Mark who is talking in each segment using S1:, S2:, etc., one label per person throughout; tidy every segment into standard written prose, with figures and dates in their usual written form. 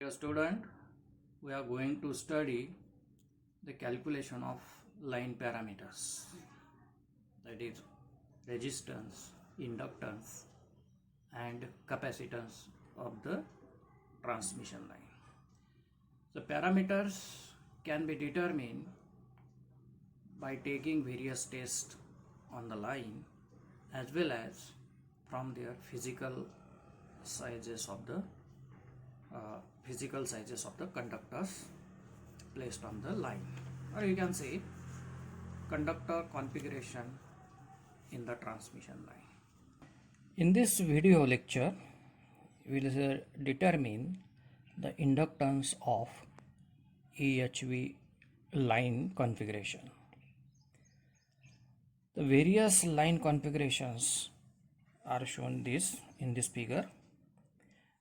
S1: Dear student, we are going to study the calculation of line parameters, that is resistance, inductance and capacitance of the transmission line. The parameters can be determined by taking various tests on the line as well as from their physical sizes of the conductors placed on the line, or you can say conductor configuration in the transmission line. In this video lecture, we will determine the inductance of EHV line configuration. The various line configurations are shown in this figure.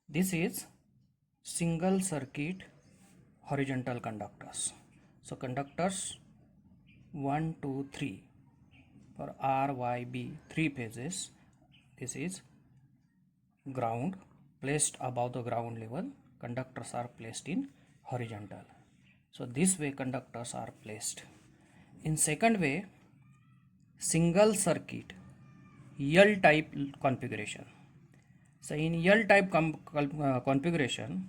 S1: This is single circuit horizontal conductors. So conductors 1, 2, 3 for R, Y, B, 3 phases. This is ground, placed above the ground level. Conductors are placed in horizontal. So this way conductors are placed. In second way, single circuit L type configuration. So in L type configuration,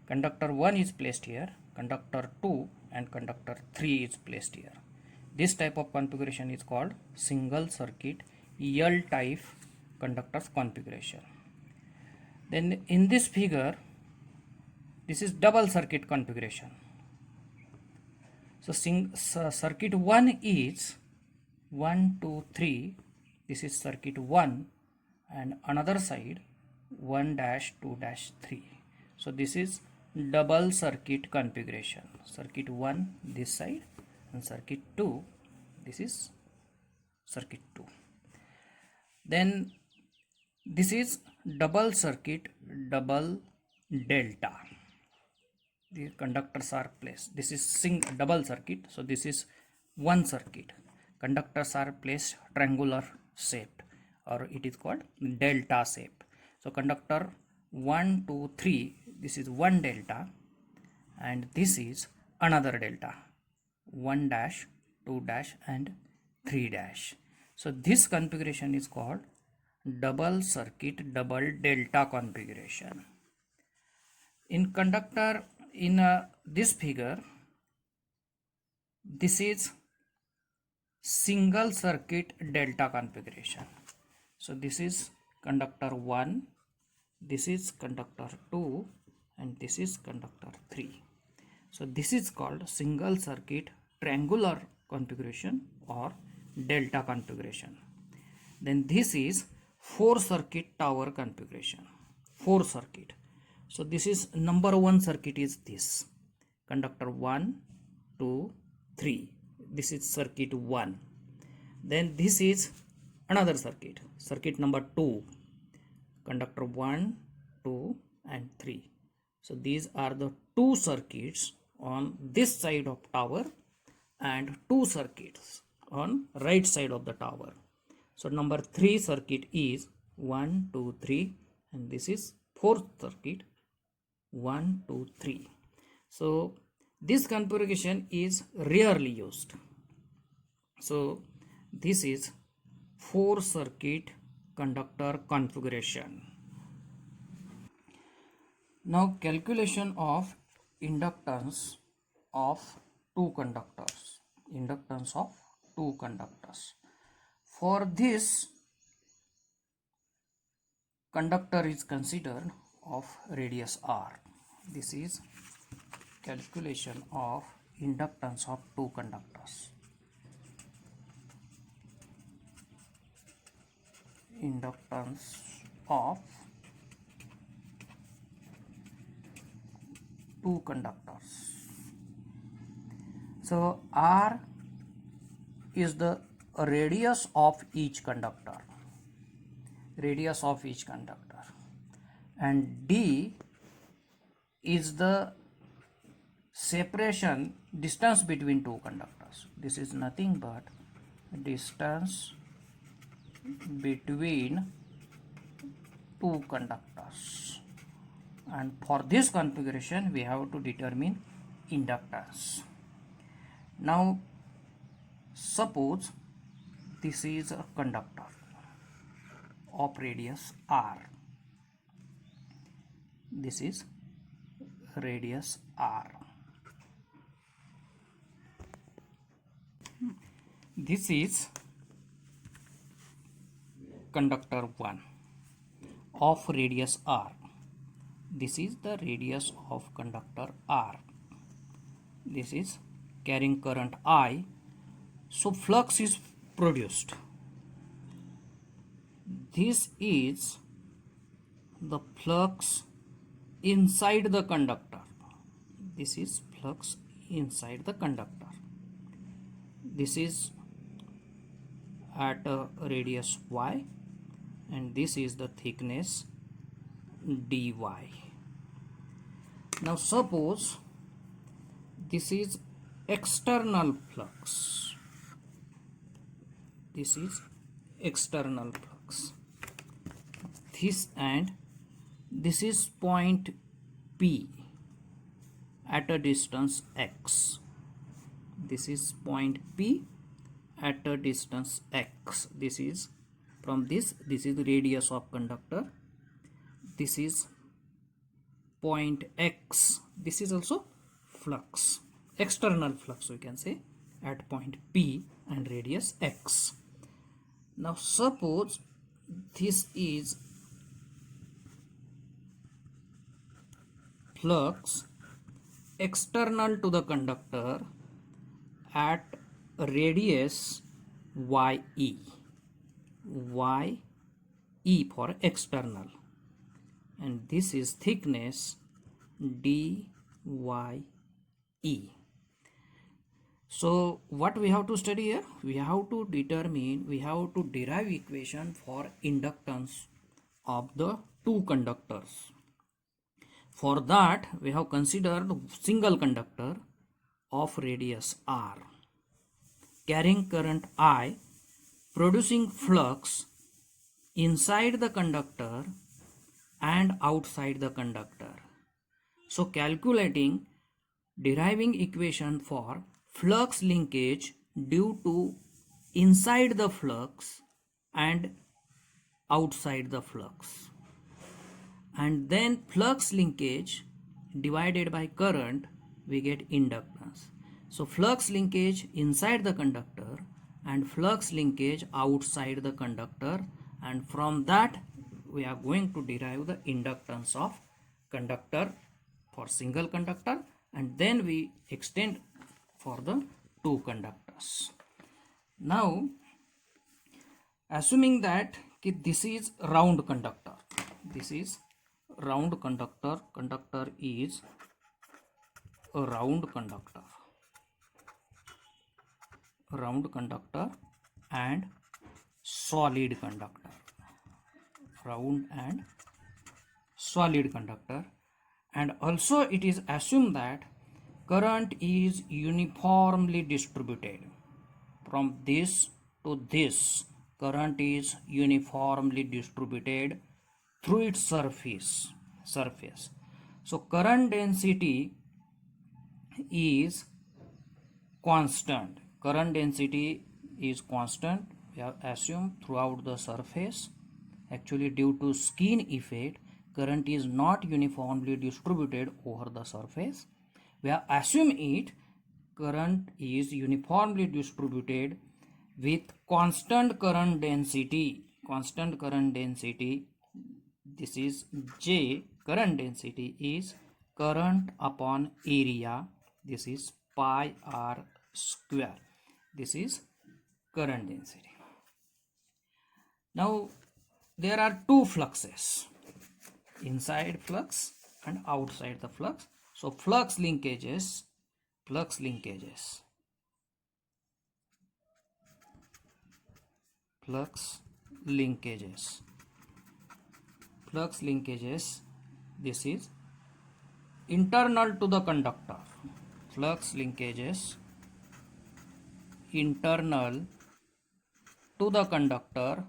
S1: conductor 1 is placed here, conductor 2 and conductor 3 is placed here. This type of configuration is called single circuit L type conductors configuration. Then in this figure, this is double circuit configuration. So circuit 1 is 1, 2, 3. This is circuit 1 and another side 1 dash 2 dash 3. So this is double circuit configuration. Circuit 1 this side and circuit 2, this is circuit 2. Then this is double circuit double delta. The conductors are placed. This is double circuit. So this is one circuit. Conductors are placed triangular shaped, or it is called delta shape. So conductor 1, 2, 3, this is one delta and this is another delta, 1 dash, 2 dash and 3 dash. So this configuration is called double circuit double delta configuration. In conductor, in this figure, this is single circuit delta configuration. So this is conductor 1, this is conductor 2 and this is conductor 3. So this is called single circuit triangular configuration or delta configuration. Then this is 4 circuit tower configuration. 4 circuit. So this is number 1 circuit is this. Conductor 1, 2, 3. This is circuit 1. Then this is another circuit. Circuit number 2. Conductor 1, 2 and 3. So these are the 2 circuits on this side of tower and 2 circuits on right side of the tower. So number 3 circuit is 1, 2, 3 and this is 4th circuit 1, 2, 3. So this configuration is rarely used. So this is 4 circuit conductor configuration. Now calculation of inductance of two conductors. Inductance of two conductors. For this, conductor is considered of radius r. This is calculation of inductance of two conductors. Inductance of two conductors. So R is the radius of each conductor. Radius of each conductor. And D is the separation distance between two conductors. This is nothing but distance between two conductors. and for this configuration we have to determine inductance. Now suppose this is a conductor of radius r. This is radius r. This is conductor 1 of radius r. This is the radius of conductor r. This is carrying current I. So flux is produced. This is the flux inside the conductor. This is flux inside the conductor. This is at a radius y, and this is the thickness dy. Now suppose this is external flux. This is external flux. This and this is point P at a distance x. This is point P at a distance x. This is from this is the radius of conductor. This is point x. This is also flux, external flux we can say, at point P and radius x. Now suppose this is flux external to the conductor at radius ye. Ye for external, and this is thickness dye. So what we have to study here? We have to derive equation for inductance of the two conductors. For that we have considered single conductor of radius r, carrying current I, producing flux inside the conductor and outside the conductor. So deriving equation for flux linkage due to inside the flux and outside the flux, and then flux linkage divided by current, we get inductance. So flux linkage inside the conductor and flux linkage outside the conductor, and from that we are going to derive the inductance of conductor for single conductor, and then we extend for the two conductors. Now assuming that this is round conductor, this is round conductor, conductor is a round conductor and solid conductor, round and solid conductor, and also it is assumed that current is uniformly distributed. From this to this, current is uniformly distributed through its surface. So current density is constant. Current density is constant, we have assumed, throughout the surface. Actually, due to skin effect, current is not uniformly distributed over the surface. We have assumed current is uniformly distributed with constant current density. This is J. Current density is current upon area. This is pi r square. This is current density. Now there are two fluxes, inside flux and outside the flux. So flux linkages this is internal to the conductor. Flux linkages internal to the conductor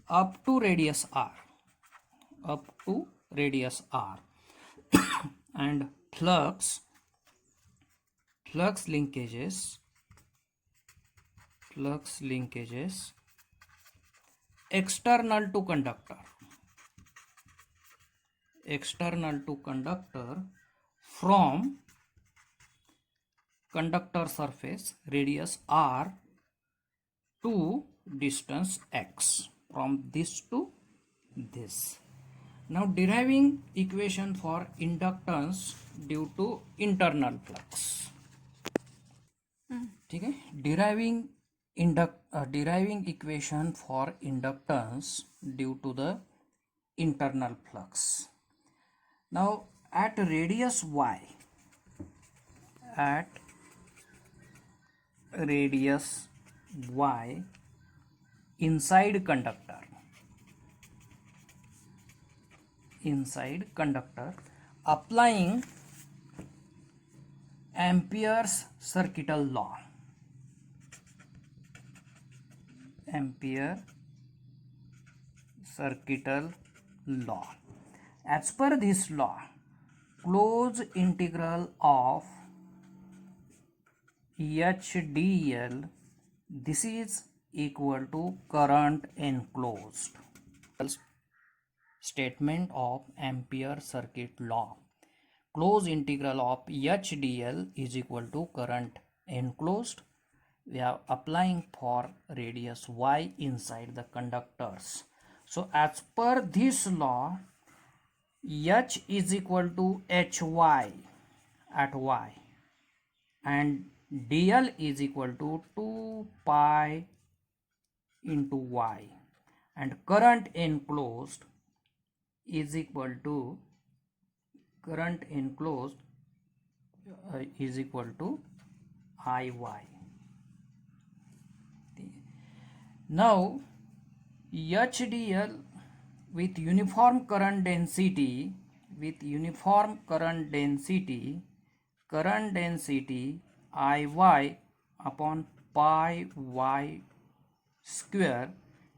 S1: up to radius r. and flux linkages external to conductor from conductor surface radius r to distance x, from this to this. Now deriving equation for inductance due to internal flux. ठीक है, deriving equation for inductance due to the internal flux. Now at radius y, inside conductor, applying Ampere's circuital law. As per this law, closed integral of h dl, this is equal to current enclosed. Statement of Ampere circuit law. Closed integral of h dl is equal to current enclosed. We are applying for radius y inside the conductors. So as per this law, h is equal to hy at y and dl is equal to 2 pi into y, and current enclosed is equal to iy. Now HDL with uniform current density, current density Iy upon pi y square,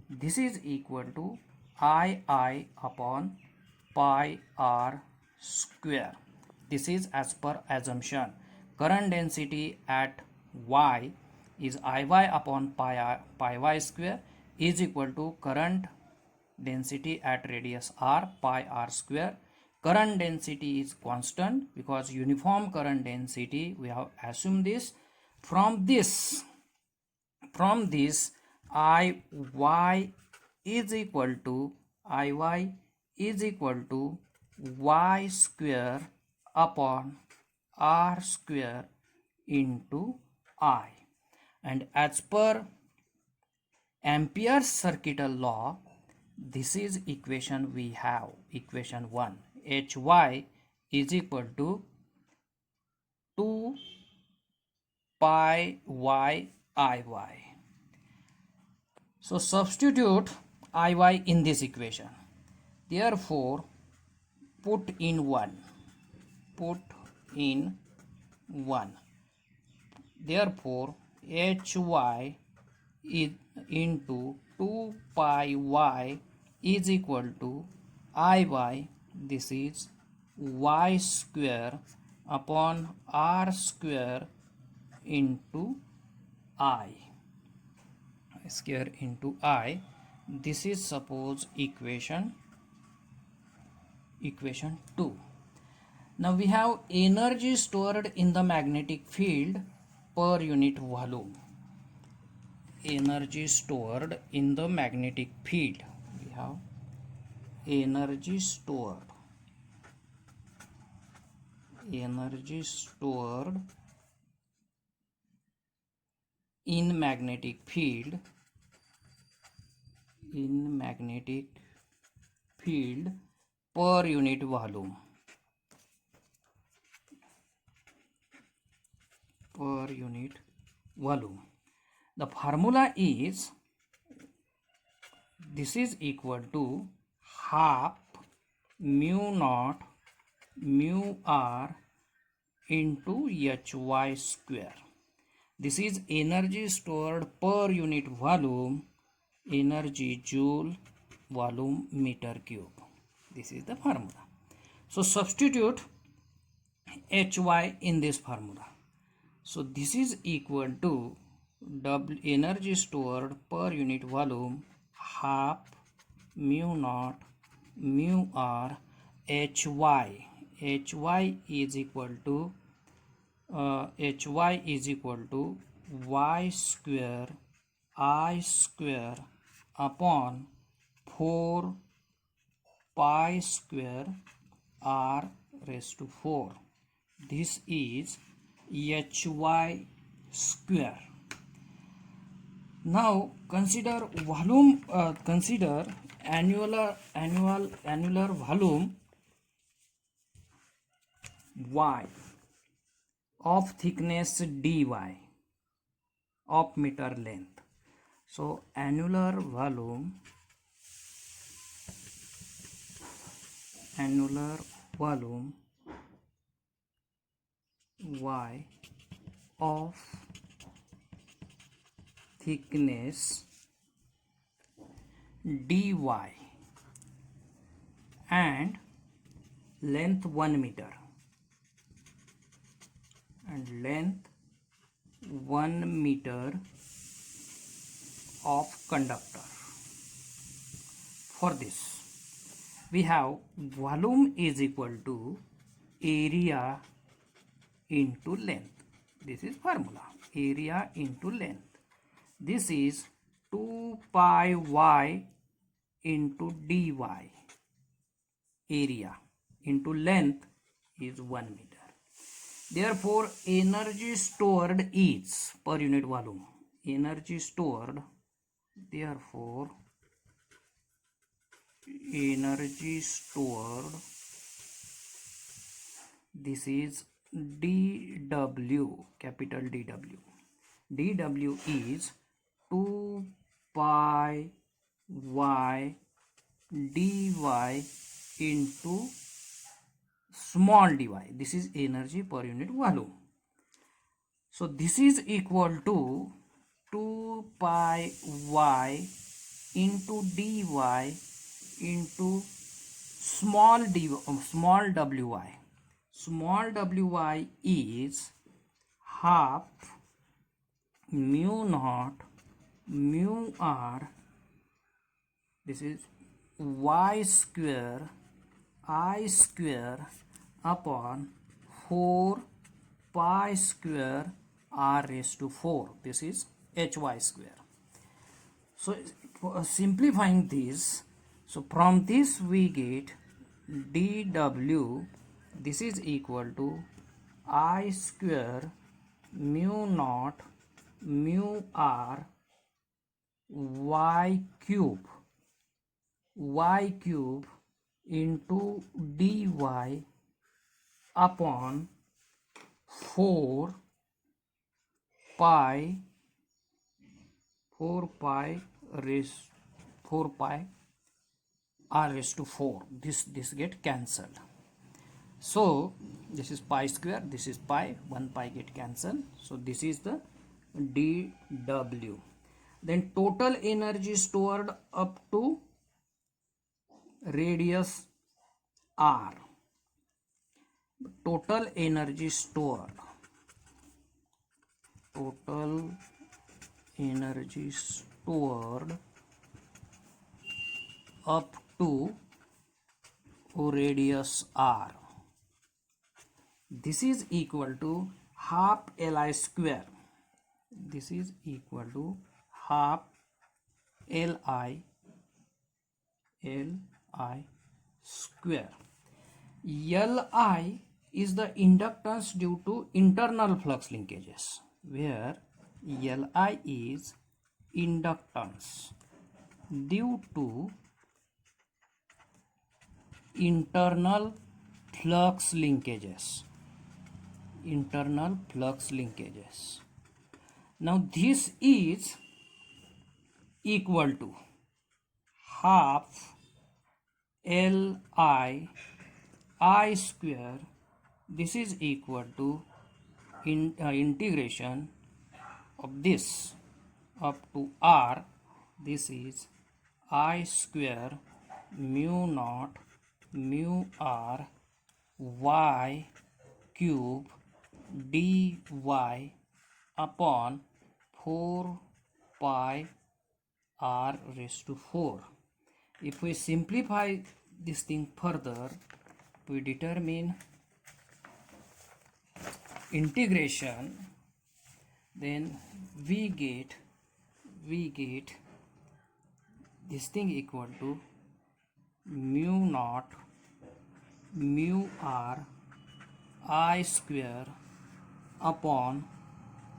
S1: this is equal to II upon pi r square. This is as per assumption. Current density at y is Iy upon pi y square is equal to current density at radius r pi r square. Current density is constant because uniform current density, we have assumed this. From this Iy is equal to y square upon r square into I, and as per Ampere's circuital law, this is equation we have, equation 1. Hy is equal to 2 pi y Iy. So substitute Iy in this equation. Therefore, put in 1. Therefore, Hy is into 2 pi y is equal to Iy. This is y square upon r square into I. This is suppose equation 2. Now we have energy stored in the magnetic field per unit volume. Energy stored in the magnetic field. We have energy stored in magnetic field per unit volume. The formula is, this is equal to half mu naught mu r into hy square. This is energy stored per unit volume, energy joule volume meter cube. This is the formula. So substitute Hy in this formula. So this is equal to W energy stored per unit volume half mu naught mu r Hy. Hy is equal to Hy is equal to y square I square upon 4 pi square r raised to 4. This is Hy square. Now consider volume. Consider annular volume y of thickness dy of meter length. So annular volume y of thickness dy and length 1 meter of conductor. For this we have volume is equal to area into length. This is formula, area into length. This is 2 pi y into dy. Area into length is 1 meter. Therefore energy stored is per unit volume. Energy stored, therefore energy stored, this is dW, capital dW. dW is 2 pi y dy into small dy. This is energy per unit volume. So this is equal to 2 pi y into dy into small wi. Small wi is half mu naught mu r. This is y square I square upon 4 pi square r raised to 4. This is Hy square. So simplifying this, so from this we get dW, this is equal to I square mu naught mu r y cube into dy upon 4 pi r raised to 4. This get cancelled. So this is pi square, this is pi, 1 pi get cancelled. So this is the dW. Then total energy stored up to radius r. Total energy stored up to radius r. This is equal to half Li square. This is equal to half Li square. Li is the inductance due to internal flux linkages, where Li is inductance due to internal flux linkages. Now this is equal to half Li I square. This is equal to integration of this up to r. This is I square mu naught mu r y cube dy upon 4 pi r raised to 4. If we simplify this thing further, we determine integration, then we get this thing equal to mu naught mu r I square upon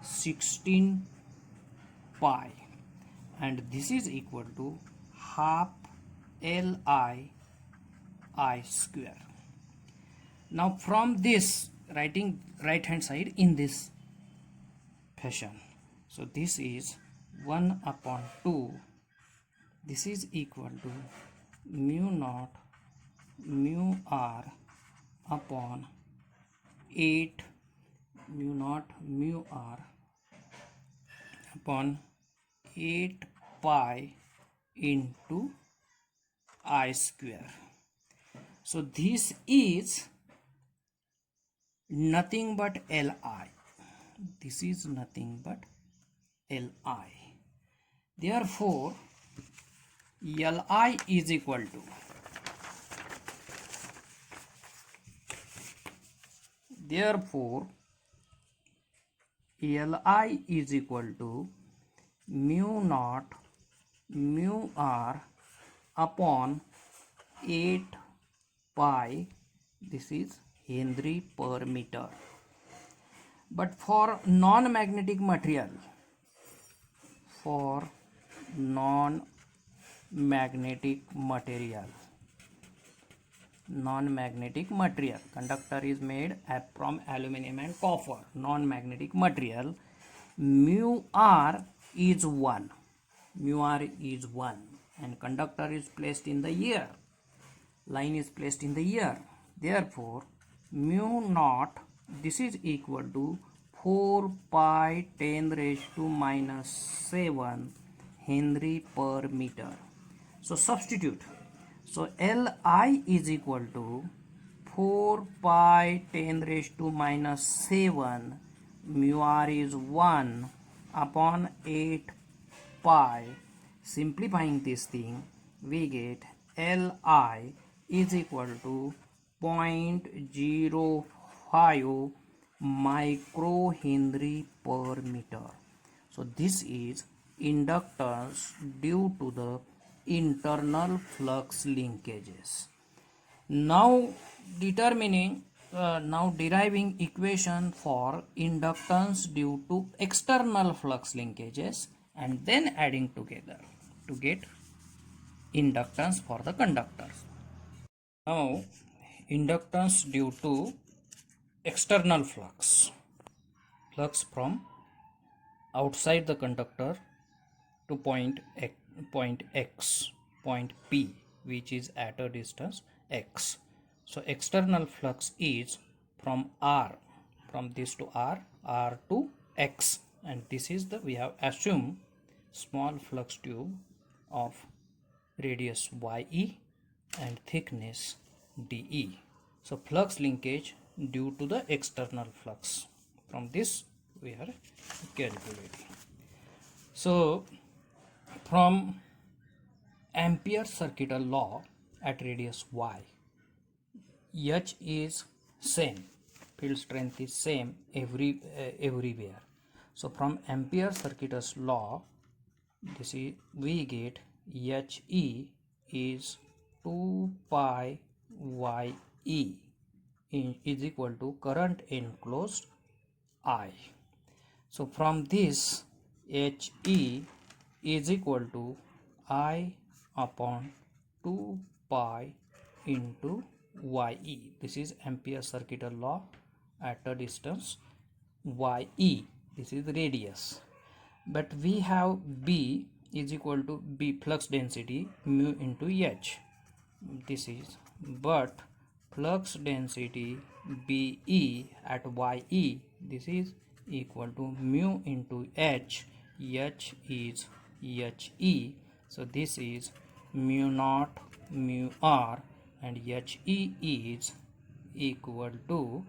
S1: 16 pi, and this is equal to half Li I square. Now from this, writing right hand side in this fashion, so this is 1 upon 2, this is equal to mu naught mu r upon 8 mu naught mu r upon 8 pi into I square. So this is nothing but Li. This is nothing but Li. Therefore, Li is equal to, Li is equal to mu naught mu r upon 8 pi, this is Henry per meter. But for non-magnetic material, non-magnetic material, conductor is made from aluminum and copper. Non-magnetic material, mu r is 1, and conductor is placed in the air, line is placed in the air. Therefore, mu naught, this is equal to 4 pi 10 raised to minus 7 Henry per meter. So substitute. So Li is equal to 4 pi 10 raised to minus 7, mu r is 1 upon 8 pi. Simplifying this thing, we get Li is equal to 0.05 microhenry per meter. So this is inductance due to the internal flux linkages. Now deriving equation for inductance due to external flux linkages, and then adding together to get inductance for the conductors. Now inductance due to external flux from outside the conductor to point P, which is at a distance x. So external flux is from this to R to x, and this is we have assumed small flux tube of radius ye and thickness dE. So flux linkage due to the external flux, from this we are calculating. So from Ampere's circuital law at radius y, H is same, field strength is same everywhere. So from Ampere's circuital law, this is, we get He is 2 pi ye is equal to current enclosed I. So from this, He is equal to I upon 2 pi into ye. This is Ampere's circuital law at a distance ye. This is the radius. But we have B is equal to B flux density mu into H. This is, but flux density BE at ye, this is equal to mu into H. H is He. So this is mu naught mu r, and He is equal to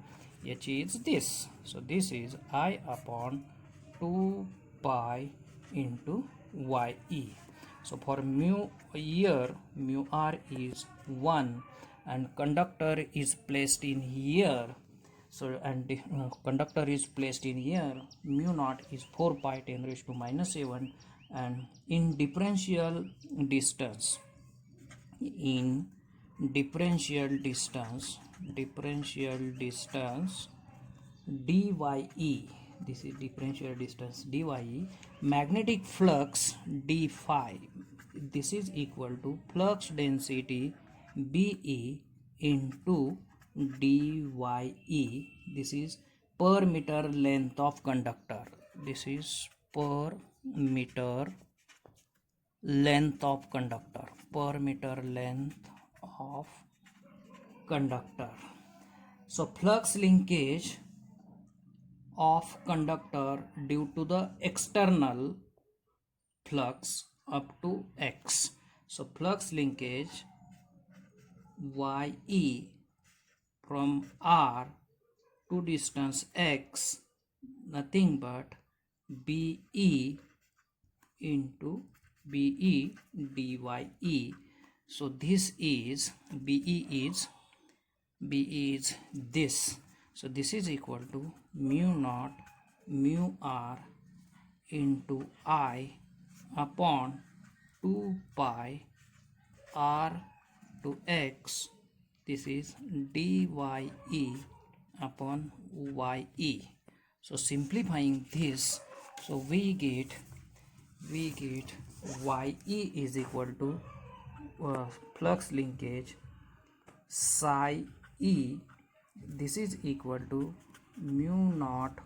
S1: H is this. So this is I upon 2 pi into YE. So for mu here, mu r is 1 and conductor is placed in here. So and the conductor is placed in here, mu naught is 4 pi 10 raised to minus 7, and in differential distance, in differential distance dye, this is differential distance dye, magnetic flux d phi, this is equal to flux density be into dye, this is per meter length of conductor, this is per meter length of conductor, per meter length of conductor. So flux linkage of conductor due to the external flux up to x. So flux linkage YE from R to distance x, nothing but BE into BE dye. So this is BE is this. So this is equal to mu naught mu r into I upon 2 pi r to x, this is dye upon ye. So simplifying this, so we get ye is equal to flux linkage psi e, this is equal to mu naught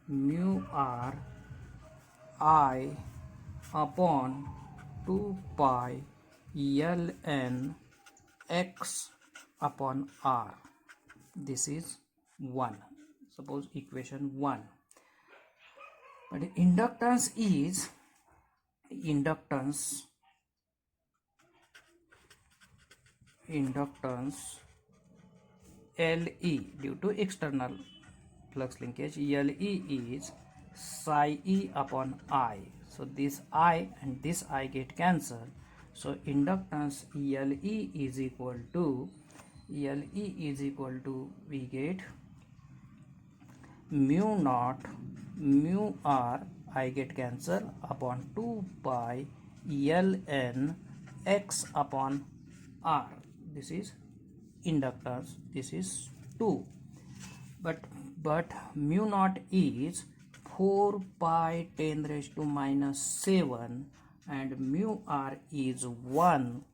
S1: mu r I upon 2 pi ln x upon r, this is 1, suppose equation 1. But inductance is inductance LE due to external flux linkage, LE is psi e upon I. So this I and this I get cancelled. So inductance LE is equal to we get mu naught mu r, I get cancelled, upon 2 pi ln x upon r, this is inductance, this is 2, but mu naught is 4 pi 10 raised to minus 7 and mu r is 1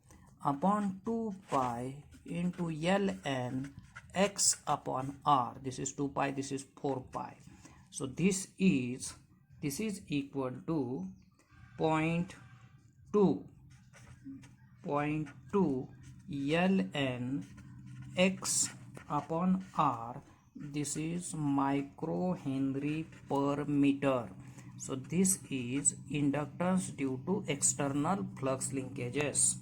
S1: upon 2 pi into ln x upon r, this is 2 pi, this is 4 pi. So this is equal to 0.2 ln x upon r, this is microhenry per meter. So this is inductance due to external flux linkages.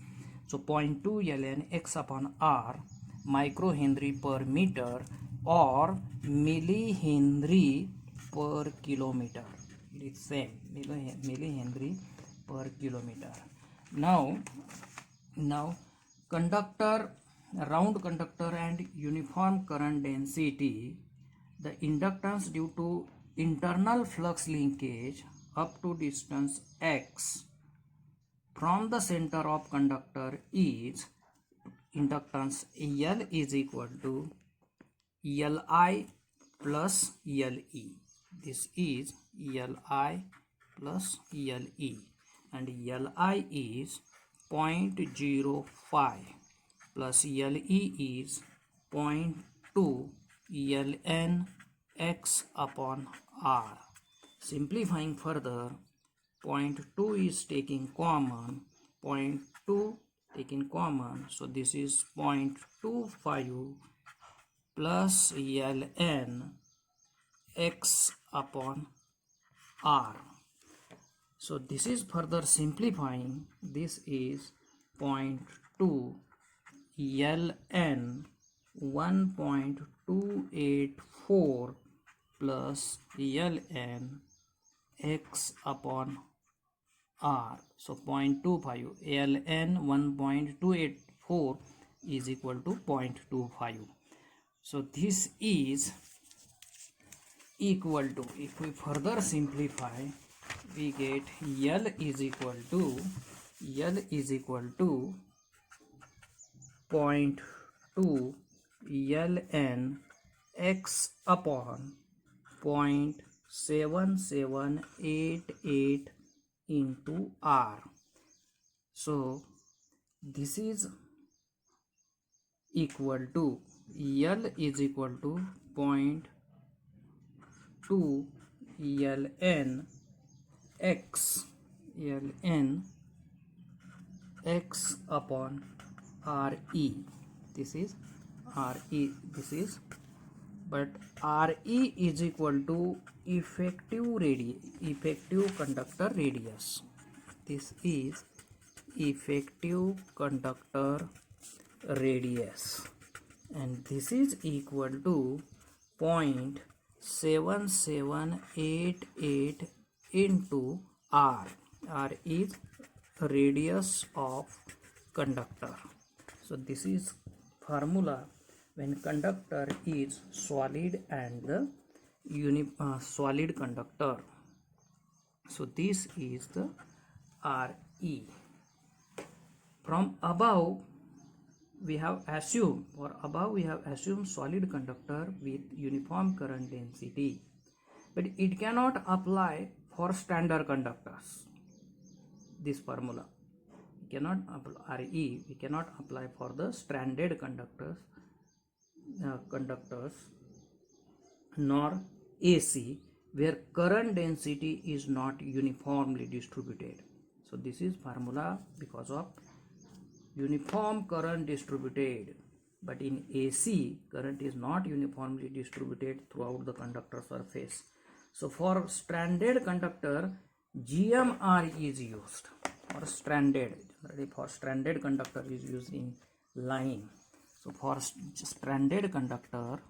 S1: So 0.2 ln x upon r microhenry per meter or millihenry per kilometer. It is same, millihenry per kilometer. Now conductor, round conductor and uniform current density, the inductance due to internal flux linkage up to distance x from the center of conductor is inductance L is equal to Li plus Le. This is Li plus Le, and Li is 0.05 plus Le is 0.2 ln x upon r. Simplifying further, 0.2 is taking common, 0.2 taking common, so this is 0.25 plus ln x upon r. So this is further simplifying, this is 0.2 ln 1.284 plus ln x upon r. So 0.25 ln 1.284 is equal to 0.25. So this is equal to, if we further simplify, we get L is equal to 0.2 ln x upon 0.7788 into r. So this is equal to, L is equal to 0.2 ln x upon re. This is re, this is, but re is equal to effective conductor radius. This is effective conductor radius, and this is equal to 0.7788 into r. R is radius of conductor. So this is formula when conductor is solid and the solid conductor. So this is the Re. From above we have assumed, solid conductor with uniform current density, but it cannot apply for standard conductors. This formula cannot apply, Re we cannot apply for the stranded conductors nor AC, where current density is not uniformly distributed. So this is formula because of uniform current distributed, but in AC current is not uniformly distributed throughout the conductor surface. So for stranded conductor, GMR is used for stranded. Generally for stranded conductor is used in line. So for stranded conductor,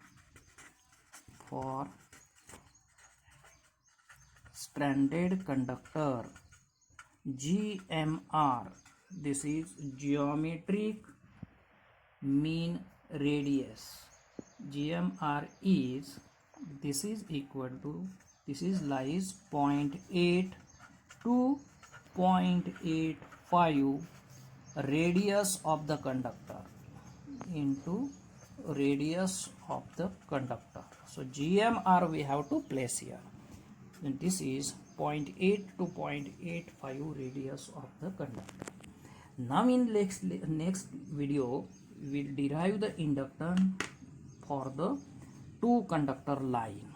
S1: GMR, this is geometric mean radius. GMR is, this is equal to, this is lies 0.8 to 0.85 radius of the conductor into radius of the conductor. So GMR we have to place here, and this is 0.8 to 0.85 radius of the conductor. Now in next video we will derive the inductance for the two conductor line.